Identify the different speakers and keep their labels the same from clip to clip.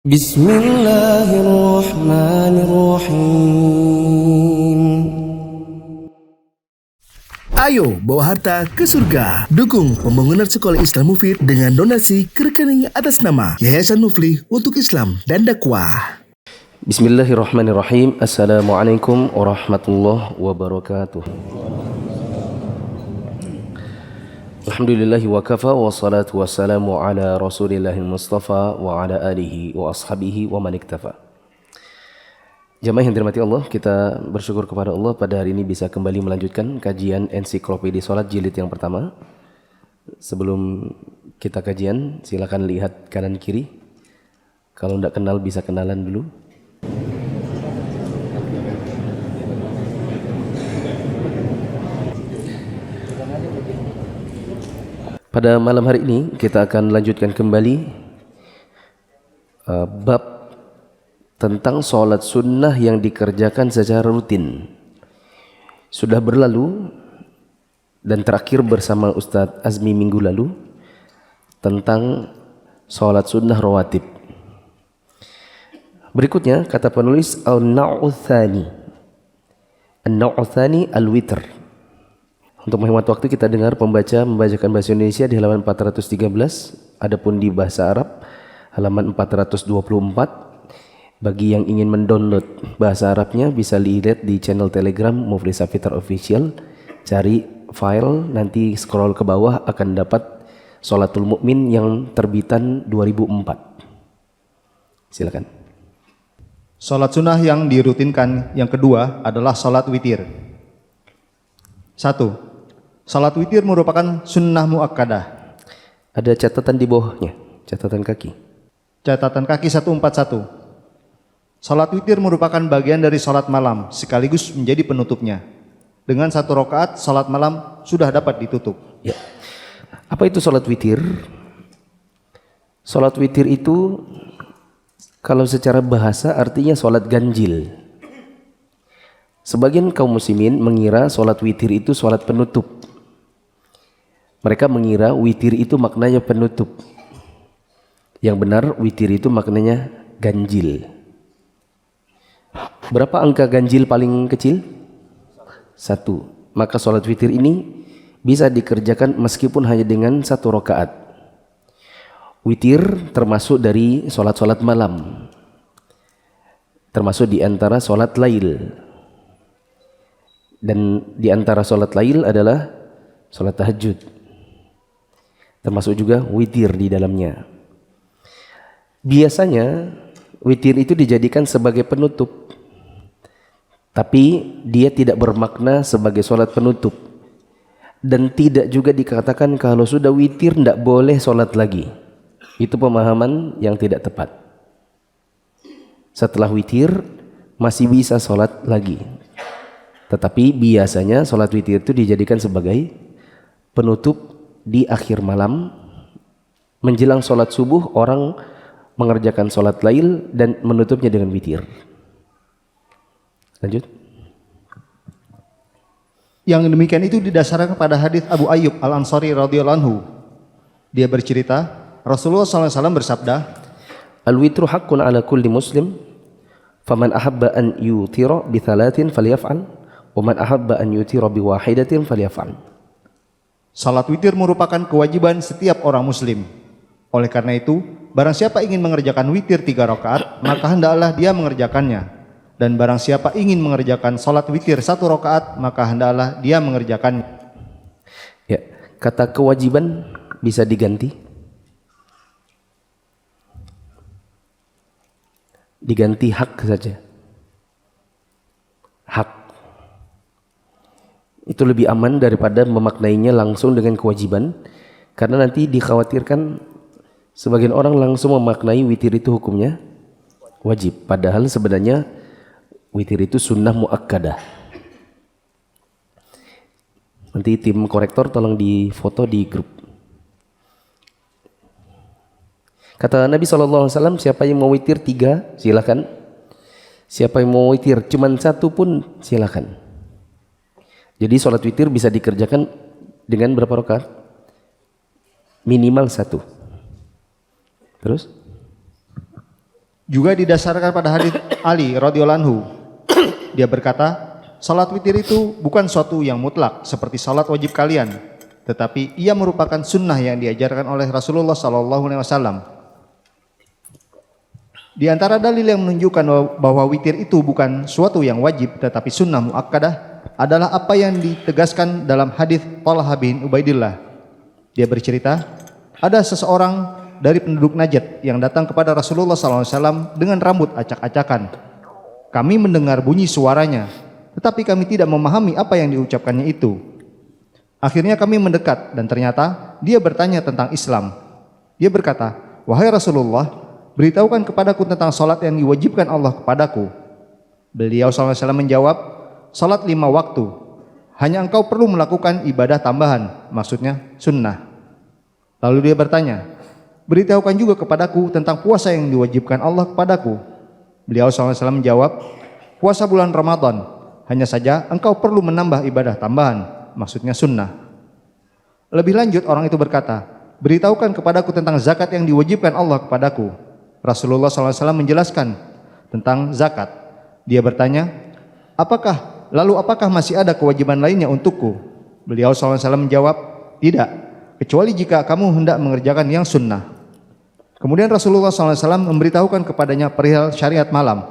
Speaker 1: Bismillahirrahmanirrahim.
Speaker 2: Ayo bawa harta ke surga. Dukung pembangunan sekolah Islam Mufid dengan donasi ke rekening atas nama Yayasan Muflih untuk Islam dan Dakwah.
Speaker 3: Bismillahirrahmanirrahim. Assalamualaikum warahmatullahi wabarakatuh. Alhamdulillahi wa kafa wa salatu wassalamu ala rasulillahil mustafa wa ala alihi wa ashabihi wa man iktafa. Jamaah yang dirahmati Allah, kita bersyukur kepada Allah pada hari ini bisa kembali melanjutkan kajian ensiklopedia salat jilid yang pertama. Sebelum kita kajian, silakan lihat kanan kiri. Kalau tidak kenal bisa kenalan dulu. Pada malam hari ini kita akan lanjutkan kembali bab tentang sholat sunnah yang dikerjakan secara rutin. Sudah berlalu dan terakhir bersama Ustadz Azmi minggu lalu tentang sholat sunnah rawatib. Berikutnya kata penulis an-naw'u tsani al-witr. Untuk menghemat waktu kita dengar membacakan bahasa Indonesia di halaman 413, adapun di bahasa Arab halaman 424. Bagi yang ingin mendownload bahasa Arabnya bisa dilihat di channel Telegram Muflih Safitar Official. Cari file, nanti scroll ke bawah akan dapat Sholatul Mukmin yang terbitan 2004. Silakan.
Speaker 4: Sholat sunnah yang dirutinkan yang kedua adalah sholat witir. 1. Sholat witir merupakan sunnah muakkadah.
Speaker 3: Ada catatan di bawahnya, catatan kaki.
Speaker 4: Catatan kaki 141. Sholat witir merupakan bagian dari sholat malam sekaligus menjadi penutupnya. Dengan 1 rakaat sholat malam sudah dapat ditutup.
Speaker 3: Ya. Apa itu sholat witir? Sholat witir itu kalau secara bahasa artinya sholat ganjil. Sebagian kaum muslimin mengira sholat witir itu sholat penutup. Mereka mengira witir itu maknanya penutup. Yang benar witir itu maknanya ganjil. Berapa angka ganjil paling kecil? 1. Maka sholat witir ini bisa dikerjakan meskipun hanya dengan 1 rakaat. Witir termasuk dari sholat-sholat malam. Termasuk di antara sholat lail. Dan di antara sholat lail adalah sholat tahajud. Termasuk juga witir di dalamnya. Biasanya witir itu dijadikan sebagai penutup. Tapi dia tidak bermakna sebagai sholat penutup. Dan tidak juga dikatakan kalau sudah witir tidak boleh sholat lagi. Itu pemahaman yang tidak tepat. Setelah witir masih bisa sholat lagi. Tetapi biasanya sholat witir itu dijadikan sebagai penutup di akhir malam. Menjelang sholat subuh orang mengerjakan sholat lail dan menutupnya dengan witir. Lanjut.
Speaker 4: Yang demikian itu didasarkan pada hadis Abu Ayyub Al-Ansari radhiyallahu anhu. Dia bercerita, Rasulullah SAW bersabda,
Speaker 3: Al-witru haqqun ala kulli muslim, faman ahabba an yutira bi thalathin falyaf'al, wa man ahabba an yutira bi wahidatin falyaf'al.
Speaker 4: Salat witir merupakan kewajiban setiap orang muslim. Oleh karena itu, barang siapa ingin mengerjakan witir 3 rakaat, maka hendaklah dia mengerjakannya. Dan barang siapa ingin mengerjakan salat witir 1 rakaat, maka hendaklah dia mengerjakannya.
Speaker 3: Ya, kata kewajiban bisa diganti. Diganti hak saja. Hak. Itu lebih aman daripada memaknainya langsung dengan kewajiban, karena nanti dikhawatirkan sebagian orang langsung memaknai witir itu hukumnya wajib, padahal sebenarnya witir itu sunnah muakkadah. Nanti tim korektor tolong difoto di grup. Kata Nabi SAW, siapa yang mau witir 3 silakan. Siapa yang mau witir cuma 1 pun silakan. Jadi sholat witir bisa dikerjakan dengan berapa rakaat? Minimal 1. Terus?
Speaker 4: Juga didasarkan pada hadis Ali radhiyallahu anhu. Dia berkata, salat witir itu bukan suatu yang mutlak seperti salat wajib kalian, tetapi ia merupakan sunnah yang diajarkan oleh Rasulullah SAW. Di antara dalil yang menunjukkan bahwa witir itu bukan suatu yang wajib tetapi sunnah muakkadah adalah apa yang ditegaskan dalam hadis Talha bin Ubaidillah. Dia bercerita, ada seseorang dari penduduk Najd yang datang kepada Rasulullah SAW dengan rambut acak-acakan. Kami mendengar bunyi suaranya, tetapi kami tidak memahami apa yang diucapkannya itu. Akhirnya kami mendekat dan ternyata dia bertanya tentang Islam. Dia berkata, wahai Rasulullah, beritahukan kepadaku tentang salat yang diwajibkan Allah kepadaku. Beliau SAW menjawab, salat 5 waktu. Hanya engkau perlu melakukan ibadah tambahan, maksudnya sunnah. Lalu dia bertanya, beritahukan juga kepadaku tentang puasa yang diwajibkan Allah kepadaku. Beliau SAW menjawab, puasa bulan Ramadan. Hanya saja engkau perlu menambah ibadah tambahan, maksudnya sunnah. Lebih lanjut orang itu berkata, beritahukan kepadaku tentang zakat yang diwajibkan Allah kepadaku. Rasulullah SAW menjelaskan tentang zakat. Dia bertanya, apakah masih ada kewajiban lainnya untukku? Beliau SAW menjawab, tidak, kecuali jika kamu hendak mengerjakan yang sunnah. Kemudian Rasulullah SAW memberitahukan kepadanya perihal syariat malam.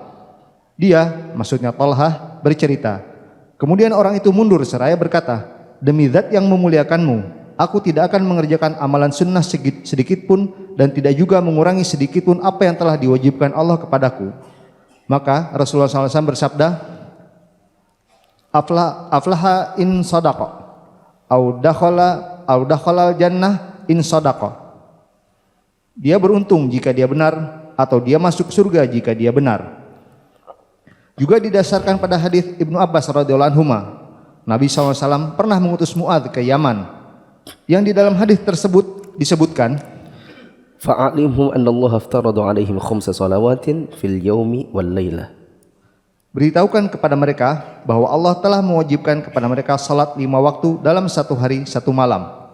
Speaker 4: Dia, maksudnya Talha, bercerita. Kemudian orang itu mundur seraya berkata, demi zat yang memuliakanmu, aku tidak akan mengerjakan amalan sunnah sedikit pun dan tidak juga mengurangi sedikit pun apa yang telah diwajibkan Allah kepadaku. Maka Rasulullah SAW bersabda, aflaha in sadaqa, au dakhala jannah in sadaqa. Dia beruntung jika dia benar atau dia masuk surga jika dia benar. Juga didasarkan pada hadis Ibnu Abbas radhiyallahu anhu, Nabi SAW pernah mengutus Mu'adz ke Yaman, yang di dalam hadis tersebut disebutkan,
Speaker 3: fa'alimhum anna Allah aftarada alaihim 5 salawatin fil yaumi wal lailah.
Speaker 4: Beritahukan kepada mereka bahwa Allah telah mewajibkan kepada mereka salat 5 waktu dalam 1 hari 1 malam.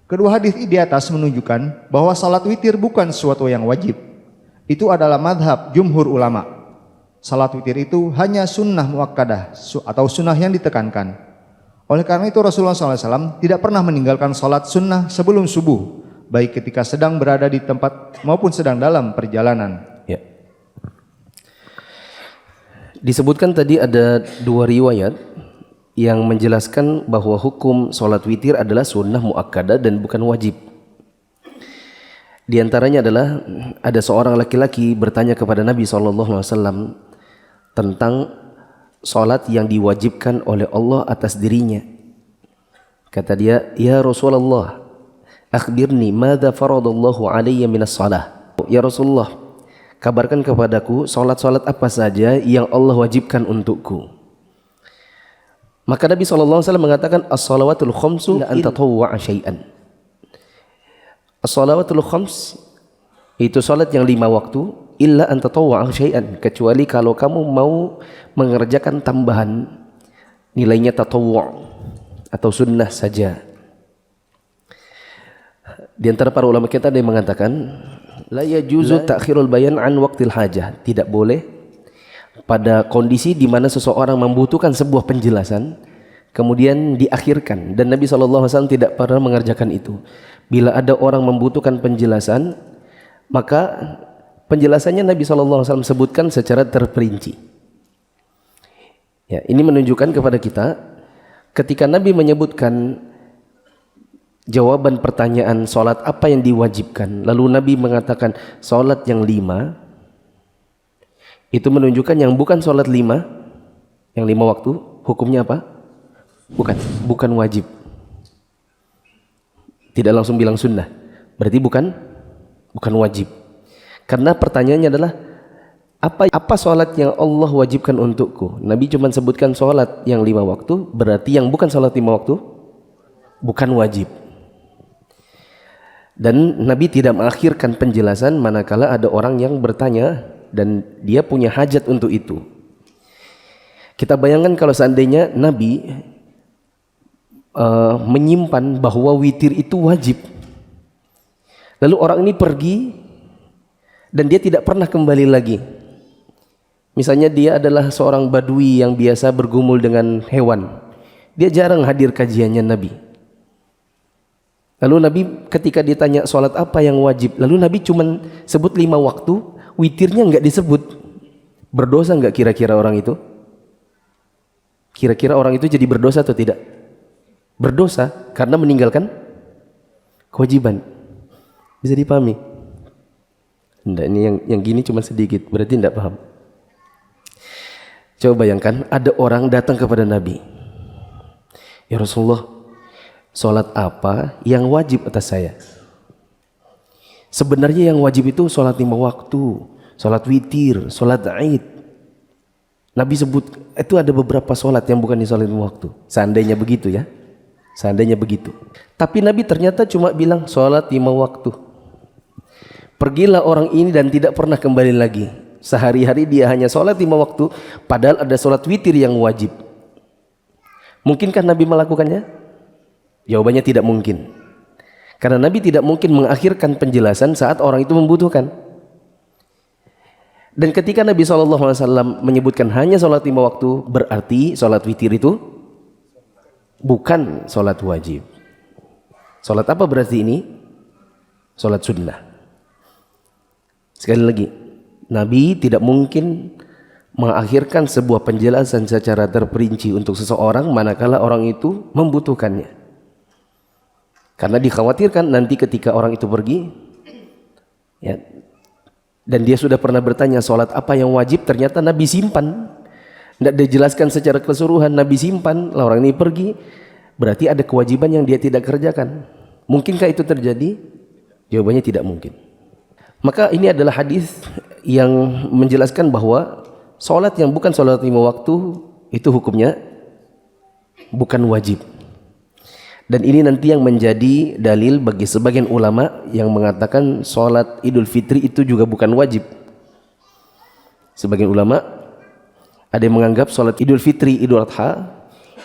Speaker 4: Kedua hadis di atas menunjukkan bahwa salat witir bukan sesuatu yang wajib. Itu adalah madhab jumhur ulama. Salat witir itu hanya sunnah muakkadah atau sunnah yang ditekankan. Oleh karena itu Rasulullah SAW tidak pernah meninggalkan salat sunnah sebelum subuh, baik ketika sedang berada di tempat maupun sedang dalam perjalanan.
Speaker 3: Ya. Disebutkan tadi ada 2 riwayat yang menjelaskan bahwa hukum sholat witir adalah sunnah muakkadah dan bukan wajib. Di antaranya adalah ada seorang laki-laki bertanya kepada Nabi SAW tentang sholat yang diwajibkan oleh Allah atas dirinya. Kata dia, ya Rasulullah, akhbirni madza faradallahu alayya minas shalah. Ya Rasulullah, kabarkan kepadaku sholat-sholat apa saja yang Allah wajibkan untukku. Maka Nabi SAW mengatakan as-salawatul khamsu la an tatawwa'a syai'an. As-salawatul khams itu salat yang 5 waktu illa an tatawwa'a syai'an, kecuali kalau kamu mau mengerjakan tambahan, nilainya tatawwu' atau sunnah saja. Di antara para ulama kita ada yang mengatakan la yajuzu ta'khirul bayan an waqtil hajah, tidak boleh pada kondisi di mana seseorang membutuhkan sebuah penjelasan kemudian diakhirkan, dan Nabi SAW tidak pernah mengerjakan itu. Bila ada orang membutuhkan penjelasan, maka penjelasannya Nabi SAW sebutkan secara terperinci. Ya, ini menunjukkan kepada kita ketika Nabi menyebutkan jawaban pertanyaan solat apa yang diwajibkan, lalu Nabi mengatakan solat yang 5, itu menunjukkan yang bukan sholat 5, yang 5 waktu, hukumnya apa? Bukan wajib. Tidak langsung bilang sunnah, berarti bukan wajib. Karena pertanyaannya adalah apa sholat yang Allah wajibkan untukku? Nabi cuma sebutkan sholat yang 5 waktu, berarti yang bukan sholat 5 waktu bukan wajib. Dan Nabi tidak mengakhirkan penjelasan manakala ada orang yang bertanya dan dia punya hajat untuk itu. Kita bayangkan kalau seandainya Nabi menyimpan bahwa witir itu wajib, lalu orang ini pergi dan dia tidak pernah kembali lagi. Misalnya dia adalah seorang badui yang biasa bergumul dengan hewan, dia jarang hadir kajiannya Nabi. Lalu Nabi ketika ditanya sholat apa yang wajib, lalu Nabi cuma sebut 5 waktu, witirnya nggak disebut. Berdosa nggak kira-kira orang itu? Kira-kira orang itu jadi berdosa atau tidak? Berdosa karena meninggalkan kewajiban. Bisa dipahami? Enggak, ini yang gini cuma sedikit, berarti enggak paham. Coba bayangkan ada orang datang kepada Nabi. Ya Rasulullah, sholat apa yang wajib atas saya? Sebenarnya yang wajib itu sholat 5 waktu, sholat witir, sholat Aid. Nabi sebut itu ada beberapa sholat yang bukan di sholat 5 waktu. Seandainya begitu ya, seandainya begitu. Tapi Nabi ternyata cuma bilang sholat 5 waktu. Pergilah orang ini dan tidak pernah kembali lagi. Sehari-hari dia hanya sholat 5 waktu, padahal ada sholat witir yang wajib. Mungkinkah Nabi melakukannya? Jawabannya tidak mungkin. Karena Nabi tidak mungkin mengakhirkan penjelasan saat orang itu membutuhkan. Dan ketika Nabi SAW menyebutkan hanya sholat 5 waktu, berarti sholat witir itu bukan sholat wajib. Sholat apa berarti ini? Sholat sunnah. Sekali lagi, Nabi tidak mungkin mengakhirkan sebuah penjelasan secara terperinci untuk seseorang manakala orang itu membutuhkannya. Karena dikhawatirkan nanti ketika orang itu pergi, ya, dan dia sudah pernah bertanya sholat apa yang wajib, ternyata Nabi simpan, tidak dijelaskan secara keseluruhan, Nabi simpan, lah orang ini pergi, berarti ada kewajiban yang dia tidak kerjakan. Mungkinkah itu terjadi? Jawabannya tidak mungkin. Maka ini adalah hadis yang menjelaskan bahwa sholat yang bukan sholat 5 waktu itu hukumnya bukan wajib. Dan ini nanti yang menjadi dalil bagi sebagian ulama yang mengatakan sholat Idul Fitri itu juga bukan wajib. Sebagian ulama ada yang menganggap sholat Idul Fitri, Idul Adha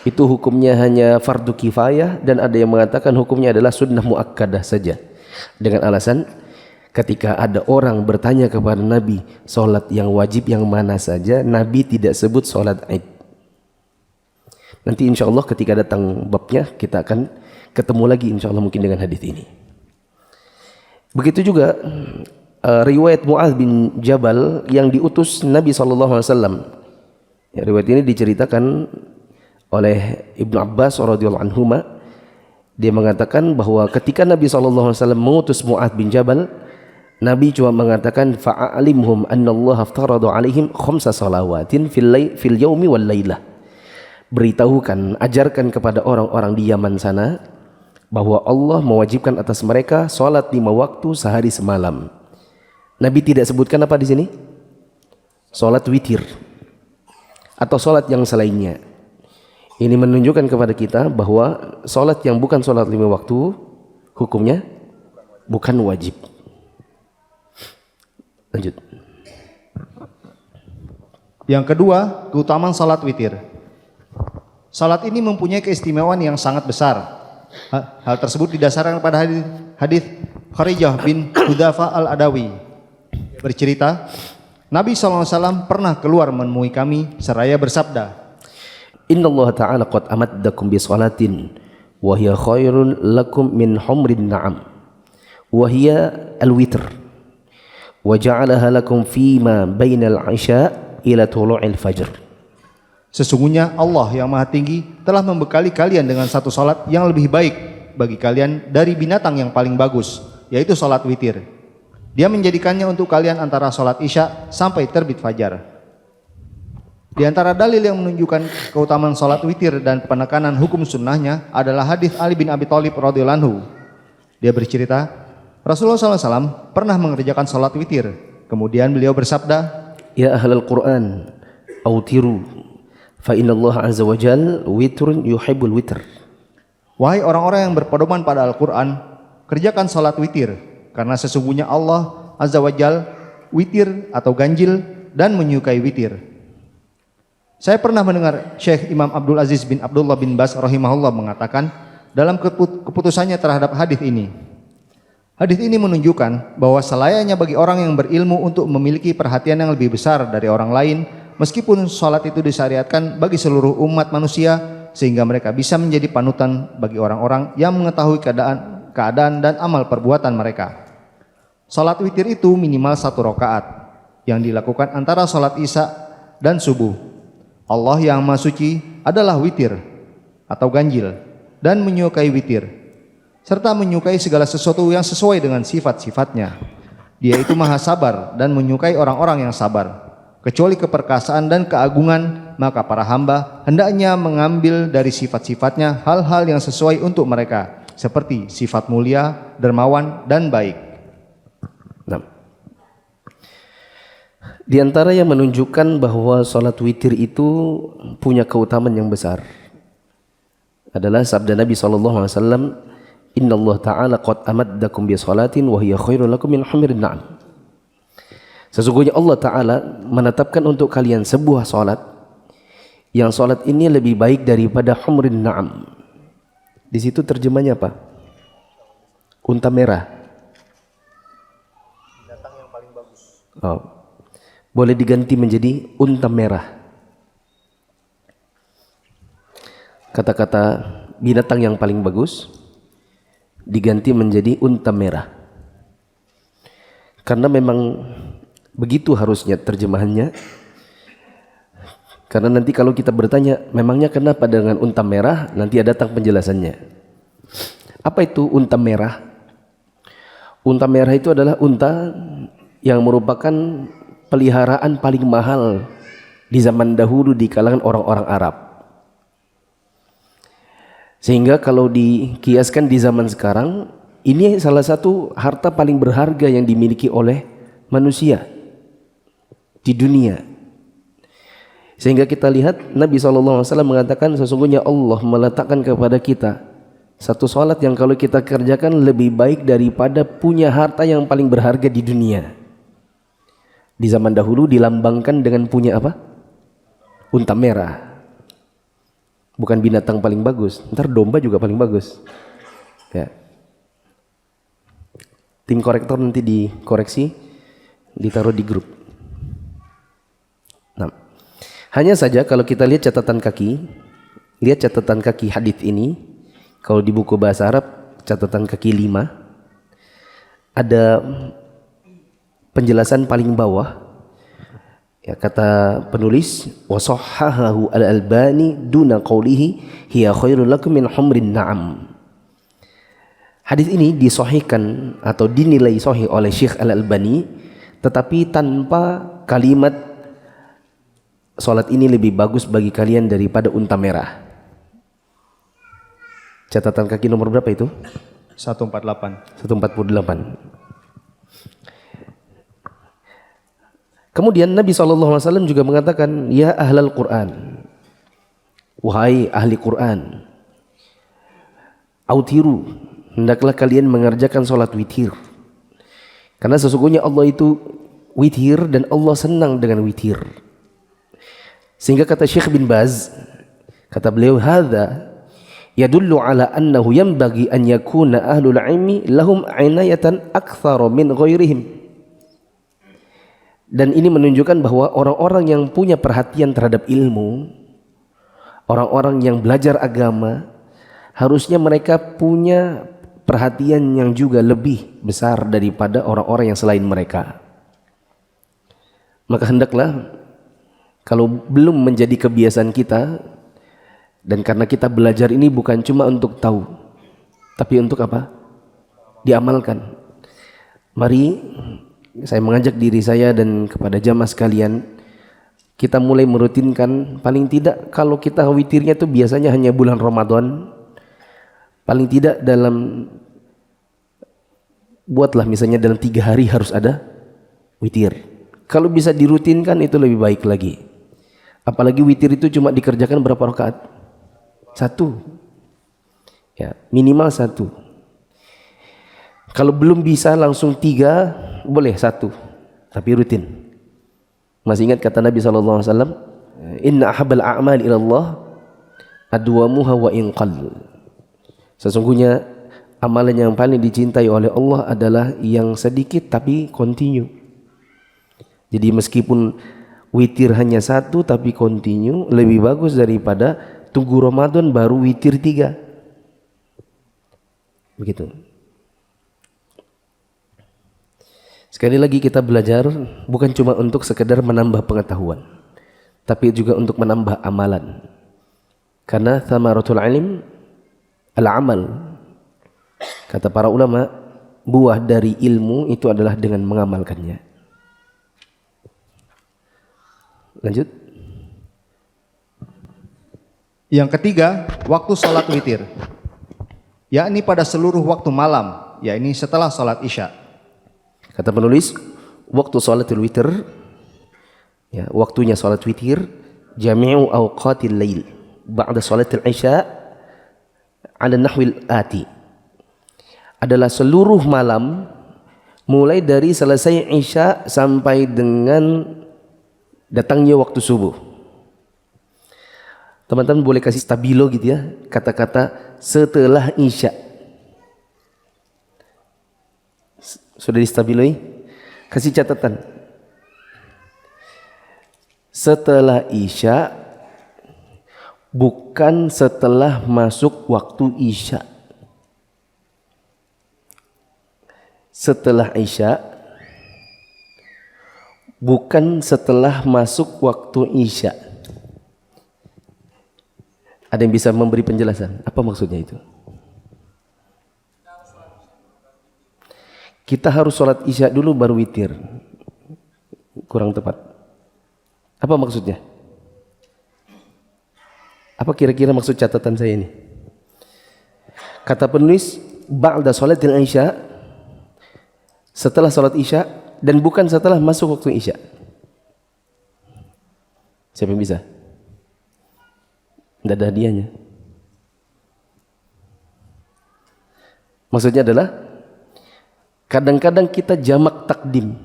Speaker 3: itu hukumnya hanya fardu kifayah, dan ada yang mengatakan hukumnya adalah sunnah muakkadah saja. Dengan alasan ketika ada orang bertanya kepada Nabi sholat yang wajib yang mana saja, Nabi tidak sebut sholat Id. Nanti insya Allah ketika datang babnya kita akan ketemu lagi insya Allah mungkin dengan hadis ini. Begitu juga riwayat Mu'adz bin Jabal yang diutus Nabi SAW. Ya, riwayat ini diceritakan oleh Ibnu Abbas radhiyallahu anhuma. Dia mengatakan bahwa ketika Nabi SAW mengutus Mu'adz bin Jabal, Nabi cuma mengatakan fa'alimhum annallaha aftarada alaihim khamsa salawatin fil yaumi wal lailah. Beritahukan, ajarkan kepada orang-orang di Yaman sana bahwa Allah mewajibkan atas mereka salat 5 waktu sehari semalam. Nabi tidak sebutkan apa di sini? Salat witir atau salat yang selainnya. Ini menunjukkan kepada kita bahwa salat yang bukan salat 5 waktu hukumnya bukan wajib. Lanjut.
Speaker 4: Yang kedua, keutamaan salat witir. Salat ini mempunyai keistimewaan yang sangat besar. Hal tersebut didasarkan pada hadis Kharijah bin Hudzafa al-Adawi. Bercerita, Nabi SAW pernah keluar menemui kami seraya bersabda,
Speaker 3: Inna Allah Ta'ala qad amaddakum bi salatin wa hiya khairun lakum min humrin na'am wa hiya al-witr wa ja'alaha lakum fima bainal 'isya ila tulu'il fajr.
Speaker 4: Sesungguhnya Allah yang Maha Tinggi telah membekali kalian dengan satu salat yang lebih baik bagi kalian dari binatang yang paling bagus, yaitu salat witir. Dia menjadikannya untuk kalian antara salat isya sampai terbit fajar. Di antara dalil yang menunjukkan keutamaan salat witir dan penekanan hukum sunnahnya adalah hadis Ali bin Abi Thalib radhiyallahu anhu. Dia bercerita, Rasulullah SAW pernah mengerjakan salat witir. Kemudian beliau bersabda,
Speaker 3: Ya ahlal Quran, autiru, fa inna Allah azza wa jal witrun yuhibbul witr.
Speaker 4: Wahai orang-orang yang berpedoman pada Al-Quran, kerjakan salat witir, karena sesungguhnya Allah azza wa jal witir atau ganjil dan menyukai witir. Saya pernah mendengar Syekh Imam Abdul Aziz bin Abdullah bin Bas rahimahullah mengatakan dalam keputusannya terhadap hadis ini, Hadis ini menunjukkan bahwa selayaknya bagi orang yang berilmu untuk memiliki perhatian yang lebih besar dari orang lain, meskipun sholat itu disyariatkan bagi seluruh umat manusia, sehingga mereka bisa menjadi panutan bagi orang-orang yang mengetahui keadaan dan amal perbuatan mereka. Sholat witir itu minimal 1 rakaat yang dilakukan antara sholat isya dan subuh. Allah yang Maha Suci adalah witir atau ganjil dan menyukai witir, serta menyukai segala sesuatu yang sesuai dengan sifat-sifatnya. Dia itu maha sabar dan menyukai orang-orang yang sabar. Kecuali keperkasaan dan keagungan, maka para hamba hendaknya mengambil dari sifat-sifatnya hal-hal yang sesuai untuk mereka, seperti sifat mulia, dermawan, dan baik.
Speaker 3: Nah, di antara yang menunjukkan bahwa sholat witir itu punya keutamaan yang besar adalah sabda Nabi SAW, Inna Allah Ta'ala qad amaddakum bi sholatin wa hiya khairun lakum min humirin na'am. Sesungguhnya Allah Ta'ala menetapkan untuk kalian sebuah sholat, yang sholat ini lebih baik daripada humrin na'am. Di situ terjemahnya apa? Unta merah. Binatang yang paling bagus. Oh. Boleh diganti menjadi unta merah. Kata-kata binatang yang paling bagus diganti menjadi unta merah. Karena memang begitu harusnya terjemahannya. Karena nanti kalau kita bertanya, memangnya kenapa dengan unta merah? Nanti ada datang penjelasannya. Apa itu unta merah? Unta merah itu adalah unta yang merupakan peliharaan paling mahal di zaman dahulu di kalangan orang-orang Arab. Sehingga kalau dikiaskan di zaman sekarang, ini salah satu harta paling berharga yang dimiliki oleh manusia di dunia. Sehingga kita lihat Nabi SAW mengatakan sesungguhnya Allah meletakkan kepada kita satu salat yang kalau kita kerjakan lebih baik daripada punya harta yang paling berharga di dunia. Di zaman dahulu dilambangkan dengan punya apa? Unta merah. Bukan binatang paling bagus, ntar domba juga paling bagus. Ya. Tim korektor nanti dikoreksi, ditaruh di grup. Nah, hanya saja kalau kita lihat catatan kaki hadits ini, kalau di buku bahasa Arab catatan kaki 5 ada penjelasan paling bawah. Ya, kata penulis wasahhahu al-Albani duna qawlihi hiya khairul lakum min humrin na'am. Hadis ini disahihkan atau dinilai sahih oleh Syekh Al-Albani, tetapi tanpa kalimat salat ini lebih bagus bagi kalian daripada unta merah. Catatan kaki nomor berapa itu?
Speaker 4: 148.
Speaker 3: 148. Kemudian Nabi SAW juga mengatakan, ya ahlal Quran, wahai ahli Quran, autiru, hendaklah kalian mengerjakan sholat witir. Karena sesungguhnya Allah itu witir dan Allah senang dengan witir. Sehingga kata Syekh bin Baz, kata beliau, hadza yadullu ala annahu yanbaghi an yakuna ahlul ilmi lahum inayatan aktsara min ghairihim. Dan ini menunjukkan bahwa orang-orang yang punya perhatian terhadap ilmu, orang-orang yang belajar agama, harusnya mereka punya perhatian yang juga lebih besar daripada orang-orang yang selain mereka. Maka hendaklah, kalau belum menjadi kebiasaan kita, dan karena kita belajar ini bukan cuma untuk tahu, tapi untuk apa? Diamalkan. Mari saya mengajak diri saya dan kepada jamaah sekalian, kita mulai merutinkan, paling tidak kalau kita witirnya itu biasanya hanya bulan Ramadan, paling tidak buatlah misalnya dalam 3 hari harus ada witir. Kalau bisa dirutinkan itu lebih baik lagi. Apalagi witir itu cuma dikerjakan berapa rakaat? 1. Ya, minimal 1. Kalau belum bisa langsung 3, boleh 1, tapi rutin. Masih ingat kata Nabi SAW, inna ahabbal a'mal ilallah adwamuha wa inqal. Sesungguhnya amalan yang paling dicintai oleh Allah adalah yang sedikit tapi continue. Jadi meskipun witir hanya satu tapi continue lebih bagus daripada tunggu Ramadan baru witir 3. Begitu. Sekali lagi kita belajar bukan cuma untuk sekedar menambah pengetahuan, tapi juga untuk menambah amalan. Karena thamaratul ilm al-amal. Kata para ulama, buah dari ilmu itu adalah dengan mengamalkannya. Lanjut.
Speaker 4: Yang ketiga, waktu sholat witir, yakni pada seluruh waktu malam, yakni setelah sholat isya.
Speaker 3: Kata penulis, waktu sholatul witir, ya, waktunya sholat witir, jami'u awqatil lail, ba'da sholatil isya, ala nahwil ati, adalah seluruh malam, mulai dari selesai isya sampai dengan datangnya waktu subuh. Teman-teman boleh kasih stabilo gitu ya, kata-kata setelah isya. Sudah distabiloi? Kasih catatan. Setelah isya, bukan setelah masuk waktu isya. Setelah isya, bukan setelah masuk waktu isya. Ada yang bisa memberi penjelasan? Apa maksudnya itu? Kita harus sholat isya dulu baru witir. Kurang tepat. Apa maksudnya? Apa kira-kira maksud catatan saya ini? Kata penulis, ba'da sholatil isya, setelah sholat isya, dan bukan setelah masuk waktu isya. Siapa yang bisa? Tidak ada hadiahnya. Maksudnya adalah kadang-kadang kita jamak takdim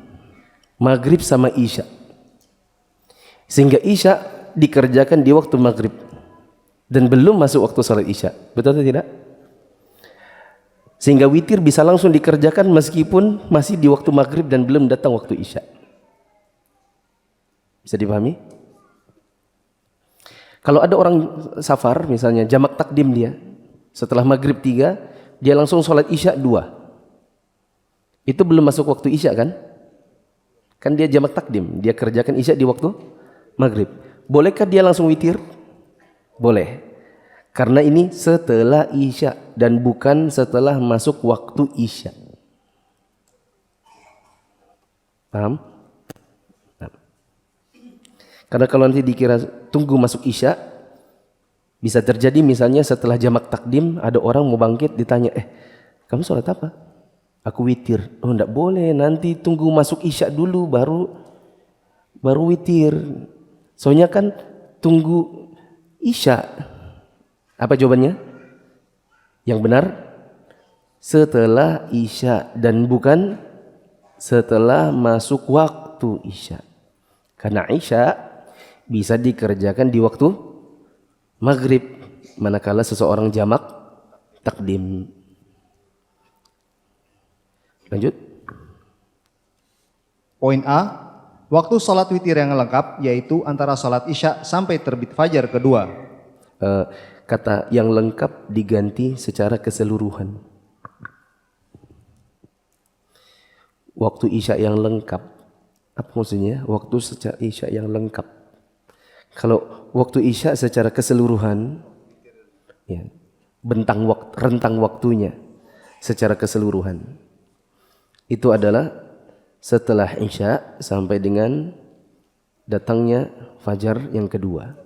Speaker 3: maghrib sama isya, sehingga isya dikerjakan di waktu maghrib dan belum masuk waktu salat isya. Betul atau tidak? Sehingga witir bisa langsung dikerjakan meskipun masih di waktu maghrib dan belum datang waktu isya. Bisa dipahami? Kalau ada orang safar misalnya, jamak takdim dia, setelah maghrib 3, dia langsung sholat isya 2. Itu belum masuk waktu isya kan? Kan dia jamak takdim, dia kerjakan isya di waktu maghrib. Bolehkah dia langsung witir? Boleh. Karena ini setelah isya dan bukan setelah masuk waktu isya. Paham? Karena kalau nanti dikira tunggu masuk isya, bisa terjadi misalnya setelah jamak takdim ada orang mau bangkit ditanya, kamu sholat apa? Aku witir. Oh enggak boleh, nanti tunggu masuk isya dulu baru witir. Soalnya kan tunggu isya. Apa jawabannya? Yang benar setelah isya dan bukan setelah masuk waktu isya. Karena isya bisa dikerjakan di waktu maghrib, manakala seseorang jamak takdim. Lanjut.
Speaker 4: Poin A, waktu sholat witir yang lengkap yaitu antara sholat isya sampai terbit fajar kedua.
Speaker 3: Kata yang lengkap diganti secara keseluruhan. Waktu isya yang lengkap, apa maksudnya? Waktu isya yang lengkap. Kalau waktu isya secara keseluruhan, ya, rentang waktunya secara keseluruhan, itu adalah setelah isya sampai dengan datangnya fajar yang kedua.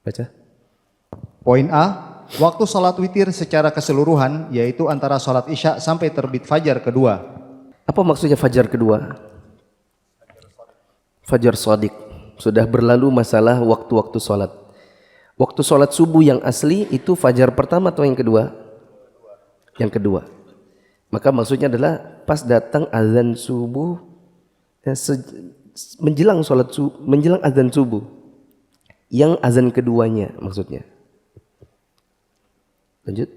Speaker 3: Baca.
Speaker 4: Poin A, waktu sholat witir secara keseluruhan yaitu antara sholat isya sampai terbit fajar kedua.
Speaker 3: Apa maksudnya fajar kedua? Fajar shadiq. Sudah berlalu masalah waktu-waktu sholat. Waktu sholat subuh yang asli itu fajar pertama atau yang kedua? Yang kedua. Maka maksudnya adalah pas datang azan subuh, menjelang azan subuh. yang azan keduanya maksudnya. Lanjut.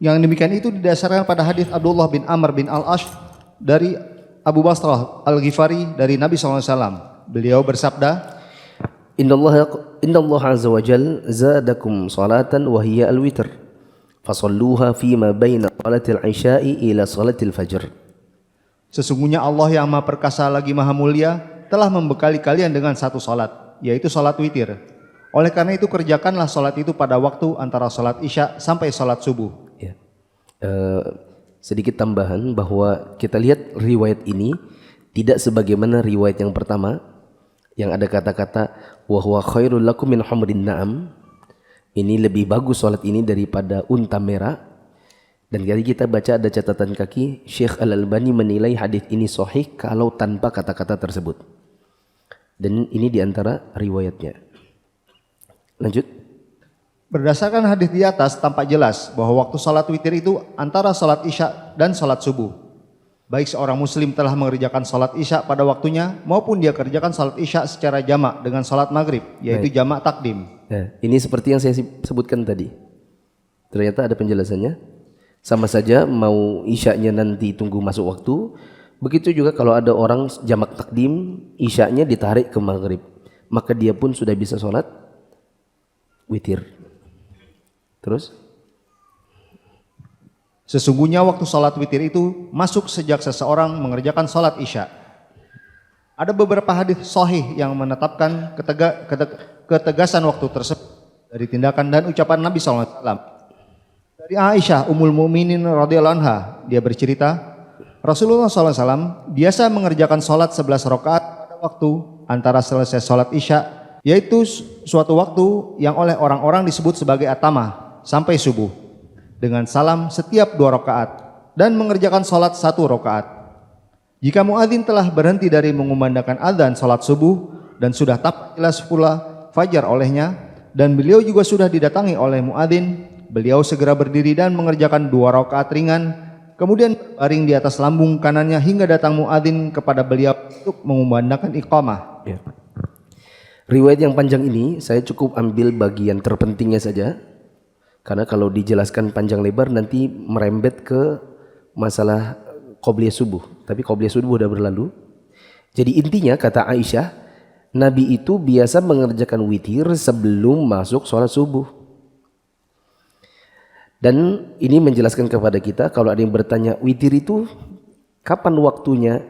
Speaker 4: Yang demikian itu didasarkan pada hadis Abdullah bin Amr bin Al-Ash dari Abu Basrah Al-Ghifari dari Nabi SAW. Beliau bersabda,
Speaker 3: Innallaha azza wa jal zadakum salatan wa hiya al-witr. Fasalluha fima baina salatil isya'i ila salatil fajr.
Speaker 4: sesungguhnya Allah yang Maha Perkasa lagi Maha Mulia telah membekali kalian dengan satu salat, yaitu salat witir. Oleh karena itu kerjakanlah salat itu pada waktu antara salat isya sampai salat subuh.
Speaker 3: Ya. Sedikit tambahan bahwa kita lihat riwayat ini tidak sebagaimana riwayat yang pertama yang ada kata-kata wa huwa khairul lakum min humrin na'am. Ini lebih bagus salat ini daripada unta merah. Dan kali kita baca ada catatan kaki, Syekh Al-Albani menilai hadis ini sahih kalau tanpa kata-kata tersebut. Dan ini diantara riwayatnya. Lanjut.
Speaker 4: Berdasarkan hadis di atas tampak jelas bahwa waktu salat witir itu antara salat isya dan salat subuh. Baik seorang muslim telah mengerjakan salat isya pada waktunya maupun dia kerjakan salat isya secara jamak dengan salat maghrib, yaitu jamak takdim.
Speaker 3: Nah, ini seperti yang saya sebutkan tadi. Ternyata ada penjelasannya. Sama saja mau isyanya nanti tunggu masuk waktu, begitu juga kalau ada orang jamak takdim, isyanya ditarik ke maghrib, maka dia pun sudah bisa salat witir. Terus?
Speaker 4: Sesungguhnya waktu salat witir itu masuk sejak seseorang mengerjakan salat isya. Ada beberapa hadis sahih yang menetapkan ketegasan waktu tersebut dari tindakan dan ucapan Nabi SAW. Dari Aisyah Ummul Mukminin radhiyallahu anha, dia bercerita, Rasulullah SAW biasa mengerjakan salat 11 rakaat pada waktu antara selesai salat isya, yaitu suatu waktu yang oleh orang-orang disebut sebagai atamah sampai subuh, dengan salam setiap 2 rakaat dan mengerjakan salat 1 rakaat. Jika muadzin telah berhenti dari mengumandangkan adzan salat subuh dan sudah tampak jelas pula fajar olehnya dan beliau juga sudah didatangi oleh muadzin, beliau segera berdiri dan mengerjakan 2 rakaat ringan, kemudian berbaring di atas lambung kanannya hingga datang muadzin kepada beliau untuk mengumandangkan iqamah.
Speaker 3: Ya. Riwayat yang panjang ini saya cukup ambil bagian terpentingnya saja. Karena kalau dijelaskan panjang lebar nanti merembet ke masalah qobliyah subuh. Tapi qobliyah subuh sudah berlalu. Jadi intinya kata Aisyah, Nabi itu biasa mengerjakan witir sebelum masuk sholat subuh. Dan ini menjelaskan kepada kita kalau ada yang bertanya witir itu kapan waktunya?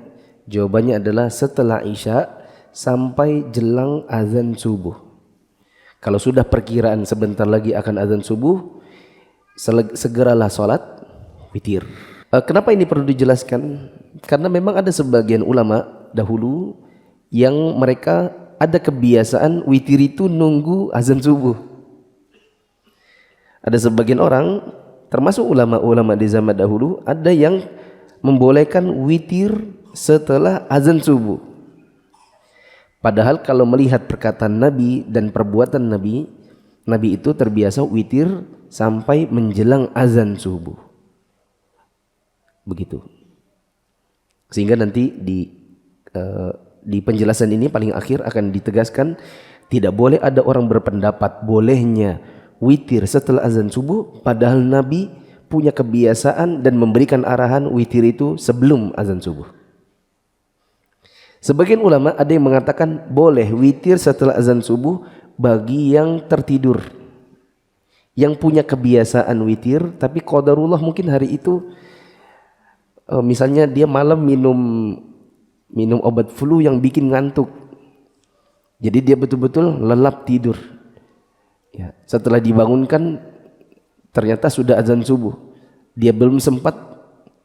Speaker 3: Jawabannya adalah setelah Isya sampai jelang azan subuh. Kalau sudah perkiraan sebentar lagi akan azan subuh, segeralah sholat witir. Kenapa ini perlu dijelaskan? Karena memang ada sebagian ulama dahulu yang mereka ada kebiasaan witir itu nunggu azan subuh. Ada sebagian orang, termasuk ulama-ulama di zaman dahulu, ada yang membolehkan witir setelah azan subuh. Padahal kalau melihat perkataan Nabi dan perbuatan Nabi, Nabi itu terbiasa witir sampai menjelang azan subuh. Begitu. Sehingga nanti di penjelasan ini paling akhir akan ditegaskan tidak boleh ada orang berpendapat bolehnya witir setelah azan subuh, padahal Nabi punya kebiasaan dan memberikan arahan witir itu sebelum azan subuh. Sebagian ulama ada yang mengatakan boleh witir setelah azan subuh bagi yang tertidur, yang punya kebiasaan witir tapi qadarullah mungkin hari itu misalnya dia malam minum obat flu yang bikin ngantuk, jadi dia betul-betul lelap tidur ya. Setelah dibangunkan ternyata sudah azan subuh, dia belum sempat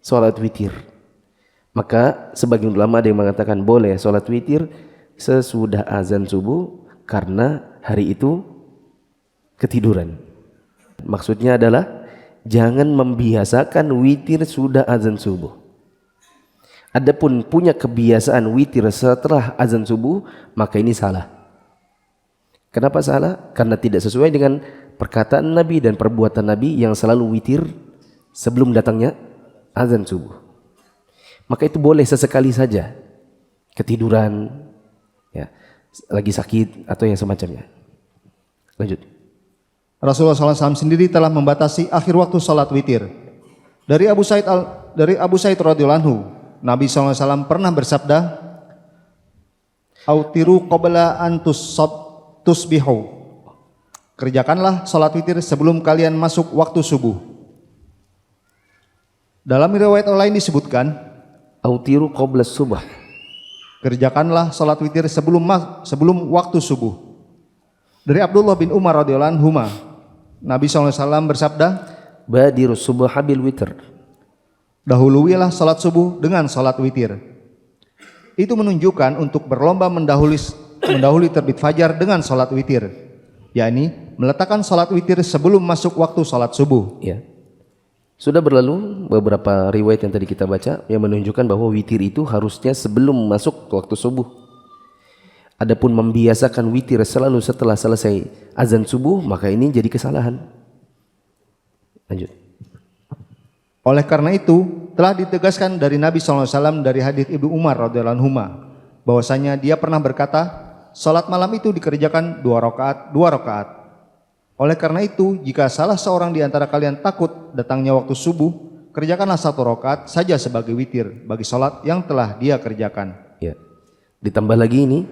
Speaker 3: sholat witir. Maka sebagian ulama ada yang mengatakan boleh sholat witir sesudah azan subuh karena hari itu ketiduran. Maksudnya adalah jangan membiasakan witir sudah azan subuh. Adapun punya kebiasaan witir setelah azan subuh, maka ini salah. Kenapa salah? Karena tidak sesuai dengan perkataan Nabi dan perbuatan Nabi yang selalu witir sebelum datangnya azan subuh. Maka itu boleh sesekali saja ketiduran ya. lagi sakit atau yang semacamnya. Lanjut.
Speaker 4: Rasulullah SAW sendiri telah membatasi akhir waktu salat witir. Dari Abu Sa'id radhiyallahu anhu, Nabi SAW pernah bersabda, "Autiru qabla an tusbihu." Kerjakanlah salat witir sebelum kalian masuk waktu subuh. Dalam riwayat lain disebutkan,
Speaker 3: Autiru qabla subah.
Speaker 4: kerjakanlah salat witir sebelum waktu subuh. Dari Abdullah bin Umar radhiyallahu anhu, Nabi SAW bersabda,
Speaker 3: Badiru subha bil witr.
Speaker 4: dahuluilah salat subuh dengan salat witir. Itu menunjukkan untuk berlomba mendahului terbit fajar dengan salat witir, yakni meletakkan salat witir sebelum masuk waktu salat subuh.
Speaker 3: Ya. Sudah berlalu beberapa riwayat yang tadi kita baca yang menunjukkan bahwa witir itu harusnya sebelum masuk waktu subuh. Adapun membiasakan witir selalu setelah selesai azan subuh, maka ini jadi kesalahan. Lanjut.
Speaker 4: Oleh karena itu telah ditegaskan dari Nabi SAW dari hadits Ibnu Umar radhiyallahu anhu bahwasanya dia pernah berkata, salat malam itu dikerjakan 2 rakaat. Oleh karena itu, jika salah seorang di antara kalian takut datangnya waktu subuh, kerjakanlah 1 rakaat saja sebagai witir bagi salat yang telah dia kerjakan.
Speaker 3: Ya. Ditambah lagi ini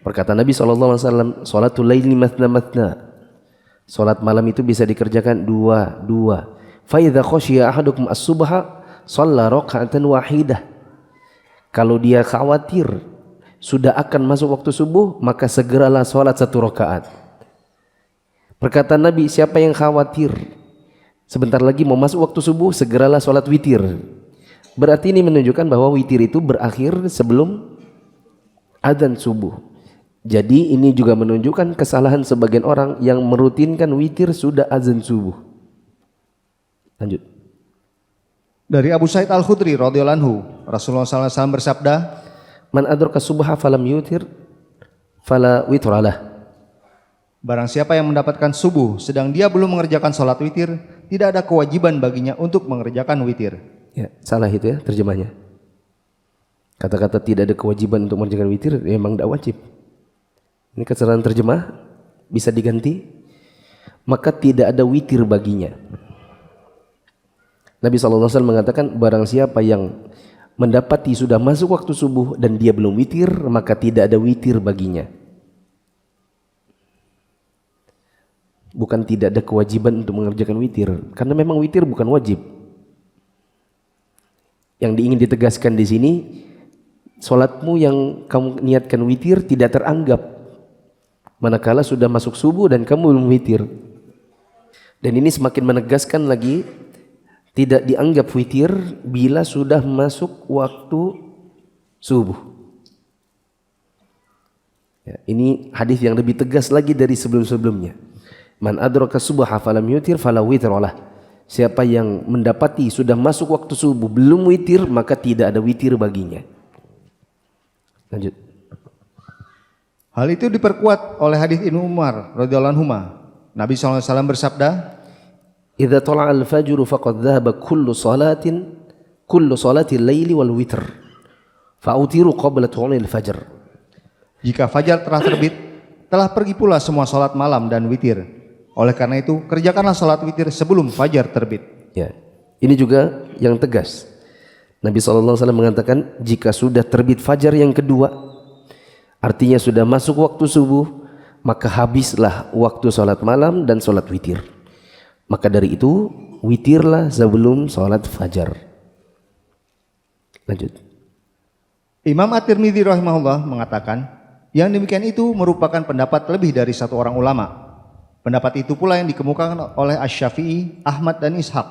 Speaker 3: perkataan Nabi SAW, salatul laili mathna mathna. Salat malam itu bisa dikerjakan 2. Fa idza khashiya ahadukum as-subha shalla raka'atan wahidah. Kalau dia khawatir sudah akan masuk waktu subuh, maka segeralah salat 1 rakaat. Perkataan Nabi, siapa yang khawatir sebentar lagi mau masuk waktu subuh, segeralah salat witir. Berarti ini menunjukkan bahwa witir itu berakhir sebelum adzan subuh. Jadi ini juga menunjukkan kesalahan sebagian orang yang merutinkan witir sudah azan subuh. Lanjut.
Speaker 4: Dari Abu Sa'id Al-Khudri radhiyallahu anhu, Rasulullah SAW bersabda,
Speaker 3: Man adraka subha falam yutir fala witralah.
Speaker 4: barang siapa yang mendapatkan subuh sedang dia belum mengerjakan salat witir, tidak ada kewajiban baginya untuk mengerjakan witir.
Speaker 3: Ya, salah itu ya terjemahnya. Kata-kata tidak ada kewajiban untuk mengerjakan witir memang tidak wajib. Ini kesalahan terjemah, bisa diganti. Maka tidak ada witir baginya. Nabi SAW mengatakan barang siapa yang mendapati sudah masuk waktu subuh dan dia belum witir, maka tidak ada witir baginya. Bukan tidak ada kewajiban untuk mengerjakan witir, karena memang witir bukan wajib. Yang ingin ditegaskan di sini, solatmu yang kamu niatkan witir tidak teranggap manakala sudah masuk subuh dan kamu belum witir. Dan ini semakin menegaskan lagi tidak dianggap witir bila sudah masuk waktu subuh. Ya, ini hadis yang lebih tegas lagi dari sebelum-sebelumnya. Man adraka subha falam yutir fala witralah. Siapa yang mendapati sudah masuk waktu subuh belum witir, maka tidak ada witir baginya. Lanjut.
Speaker 4: Hal itu diperkuat oleh hadis Ibnu Umar radhiyallahu anhu. Nabi SAW bersabda,
Speaker 3: Idza tala'a al-fajr faqad dhahaba kullu salatil laili wal witr. Fa'utiru qabla tulu'il fajr.
Speaker 4: jika fajar telah terbit, telah pergi pula semua salat malam dan witir. Oleh karena itu, kerjakanlah salat witir sebelum fajar terbit.
Speaker 3: Ya, ini juga yang tegas. Nabi SAW mengatakan jika sudah terbit fajar yang kedua, artinya sudah masuk waktu subuh, maka habislah waktu salat malam dan salat witir. Maka dari itu witirlah sebelum salat fajar. Lanjut.
Speaker 4: Imam At-Tirmidzi rahimahullah mengatakan, yang demikian itu merupakan pendapat lebih dari 1 orang ulama. Pendapat itu pula yang dikemukakan oleh Asy-Syafi'i, Ahmad dan Ishaq.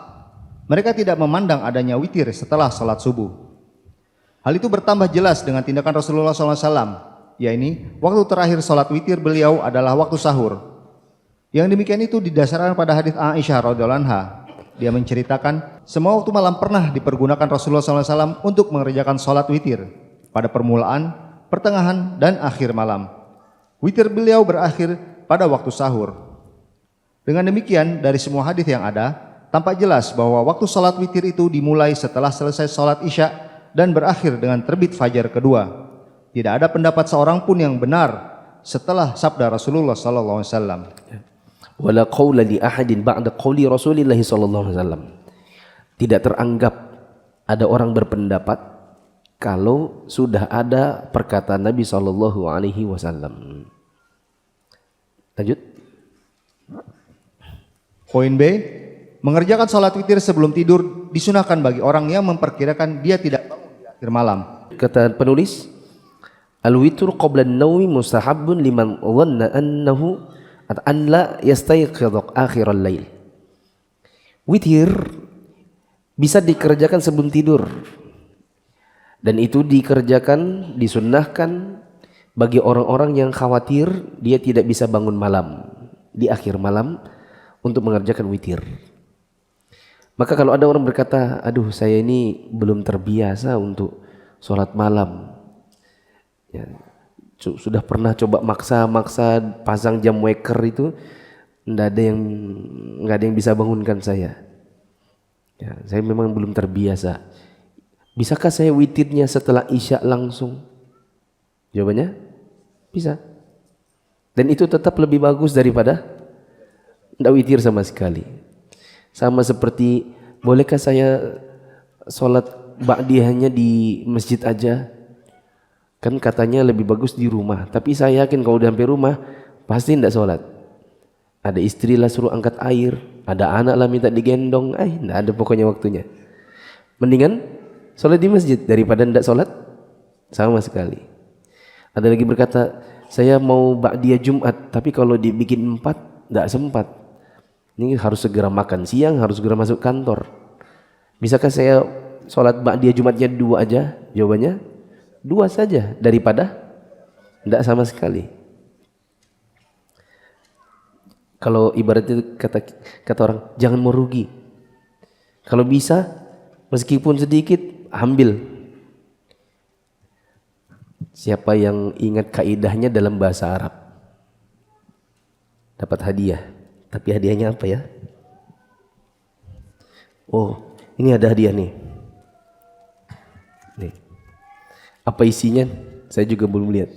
Speaker 4: Mereka tidak memandang adanya witir setelah salat subuh. Hal itu bertambah jelas dengan tindakan Rasulullah SAW, yaitu waktu terakhir salat witir beliau adalah waktu sahur. Yang demikian itu didasarkan pada hadis Aisyah radhiyallahu anha. Dia menceritakan semua waktu malam pernah dipergunakan Rasulullah SAW untuk mengerjakan salat witir pada permulaan, pertengahan, dan akhir malam. Witir beliau berakhir pada waktu sahur. Dengan demikian, dari semua hadis yang ada, tampak jelas bahwa waktu salat witir itu dimulai setelah selesai salat isya dan berakhir dengan terbit fajar kedua. Tidak ada pendapat seorang pun yang benar setelah sabda Rasulullah sallallahu alaihi wasallam.
Speaker 3: Wala qaula li ahadin ba'da qauli Rasulillah sallallahu alaihi wasallam. Tidak teranggap ada orang berpendapat kalau sudah ada perkataan Nabi sallallahu alaihi wasallam. Lanjut.
Speaker 4: Poin B, mengerjakan salat witir sebelum tidur disunahkan bagi orang yang memperkirakan dia tidak bangun di akhir malam.
Speaker 3: Kata penulis, al-witr qabla an-nawmi mustahabbun liman dhanna annahu an la yastayqidh akhir al-lail. Witir bisa dikerjakan sebelum tidur. Dan itu dikerjakan, disunnahkan bagi orang-orang yang khawatir dia tidak bisa bangun malam di akhir malam untuk mengerjakan witir. Maka kalau ada orang berkata, aduh saya ini belum terbiasa untuk sholat malam, ya, sudah pernah coba maksa pasang jam waker itu, nggak ada yang bisa bangunkan saya. Ya, saya memang belum terbiasa. Bisakah saya witirnya setelah isya langsung? Jawabannya bisa. Dan itu tetap lebih bagus daripada tidak witir sama sekali. Sama seperti, bolehkah saya sholat ba'diyahnya di masjid aja? Kan katanya lebih bagus di rumah. Tapi saya yakin kalau udah sampai rumah pasti tidak sholat. Ada istri lah suruh angkat air, ada anak lah minta digendong, tidak ada pokoknya waktunya. Mendingan sholat di masjid daripada tidak sholat sama sekali. Ada lagi berkata, saya mau ba'diyah Jumat, tapi kalau dibikin 4 tidak sempat. Ini harus segera makan siang, harus segera masuk kantor. Bisakah saya sholat ba'diyah Jumatnya 2 aja? Jawabannya 2 saja daripada tidak sama sekali. Kalau ibaratnya kata orang, jangan mau rugi. Kalau bisa, meskipun sedikit, ambil. Siapa yang ingat kaidahnya dalam bahasa Arab dapat hadiah. Tapi hadiahnya apa ya? Oh, ini ada hadiah nih. Nih. Apa isinya? Saya juga belum lihat.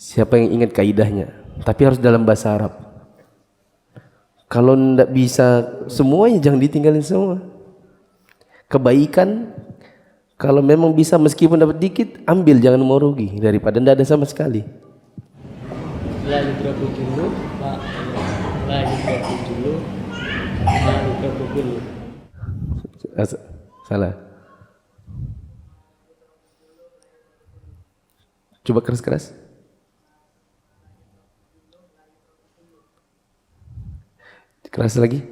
Speaker 3: Siapa yang ingat kaidahnya? Tapi harus dalam bahasa Arab. Kalau tidak bisa semuanya, jangan ditinggalin semua. Kebaikan, kalau memang bisa meskipun dapat dikit, ambil, jangan mau rugi daripada tidak ada sama sekali.
Speaker 5: La yudrabu dulu, la yudrabu dulu, la yudrabu dulu.
Speaker 3: Salah. Coba keras-keras. Keras lagi.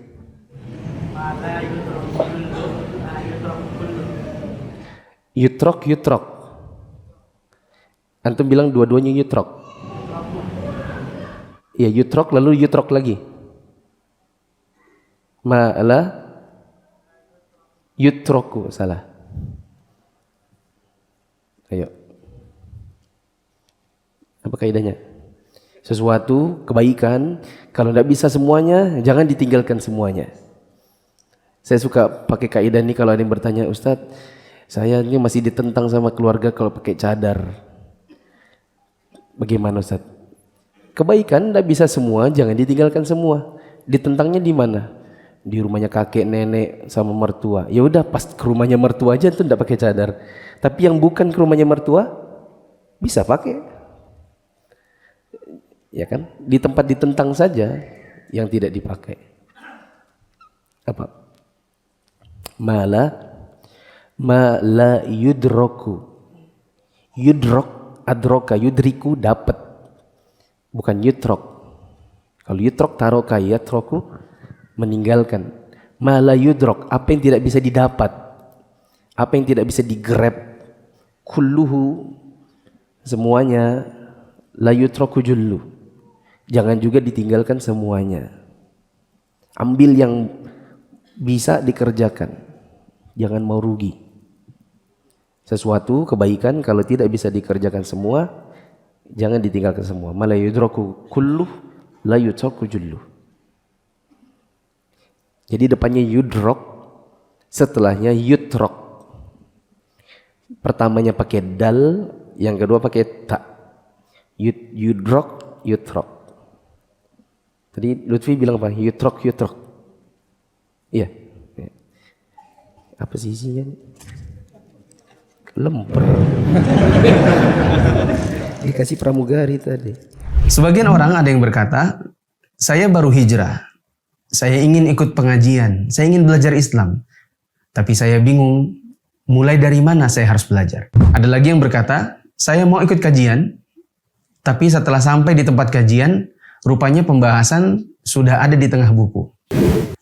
Speaker 3: Yutrok. Antum bilang dua-duanya yutrok. Ya, yutrok lalu yutrok lagi. Ma'ala yutroku, salah. Ayo. Apa kaidahnya? Sesuatu kebaikan, kalau tidak bisa semuanya, jangan ditinggalkan semuanya. Saya suka pakai kaidah ini kalau ada yang bertanya, Ustadz, saya ini masih ditentang sama keluarga kalau pakai cadar. Bagaimana Ustadz? Kebaikan tidak bisa semua, jangan ditinggalkan semua. Ditentangnya di mana? Di rumahnya kakek, nenek, sama mertua. Ya udah, pas ke rumahnya mertua aja tuh tidak pakai cadar. Tapi yang bukan ke rumahnya mertua bisa pakai. Ya kan? Di tempat ditentang saja yang tidak dipakai. Apa? Mala yudroku. Yudrok, adroka, yudriku, dapat. Bukan yutrok. Kalau yutrok taroka, yatroku, meninggalkan. Mala yudrok, apa yang tidak bisa didapat, apa yang tidak bisa digrab. Kulluhu, semuanya. La yutroku jullu, jangan juga ditinggalkan semuanya. Ambil yang bisa dikerjakan, jangan mau rugi. Sesuatu kebaikan kalau tidak bisa dikerjakan semua, jangan ditinggalkan semua. Mala yudraku kulluh, la yutraku julluh. Jadi depannya yudrok, setelahnya yutrok. Pertamanya pakai dal, Yang kedua pakai ta. Yudrok, yutrok. Tadi Lutfi bilang apa? Yutrok, yutrok. Iya. Apa sih isinya? Lemper. Dikasih pramugari tadi.
Speaker 1: Sebagian orang ada yang berkata, saya baru hijrah. Saya ingin ikut pengajian. Saya ingin belajar Islam. Tapi saya bingung mulai dari mana saya harus belajar. Ada lagi yang berkata, saya mau ikut kajian. Tapi setelah sampai di tempat kajian, rupanya pembahasan sudah ada di tengah buku.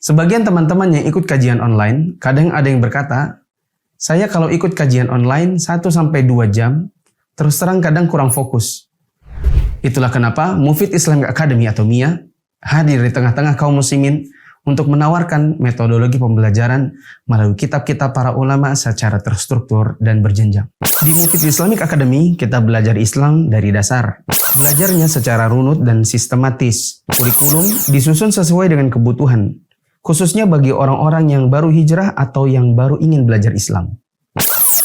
Speaker 1: Sebagian teman-teman yang ikut kajian online, kadang ada yang berkata, saya kalau ikut kajian online 1-2 jam, terus terang kadang kurang fokus. Itulah kenapa Mufid Islamic Academy atau MIA hadir di tengah-tengah kaum muslimin untuk menawarkan metodologi pembelajaran melalui kitab-kitab para ulama secara terstruktur dan berjenjang. Di Mufid Islamic Academy, kita belajar Islam dari dasar. Belajarnya secara runut dan sistematis. Kurikulum disusun sesuai dengan kebutuhan, khususnya bagi orang-orang yang baru hijrah atau yang baru ingin belajar Islam.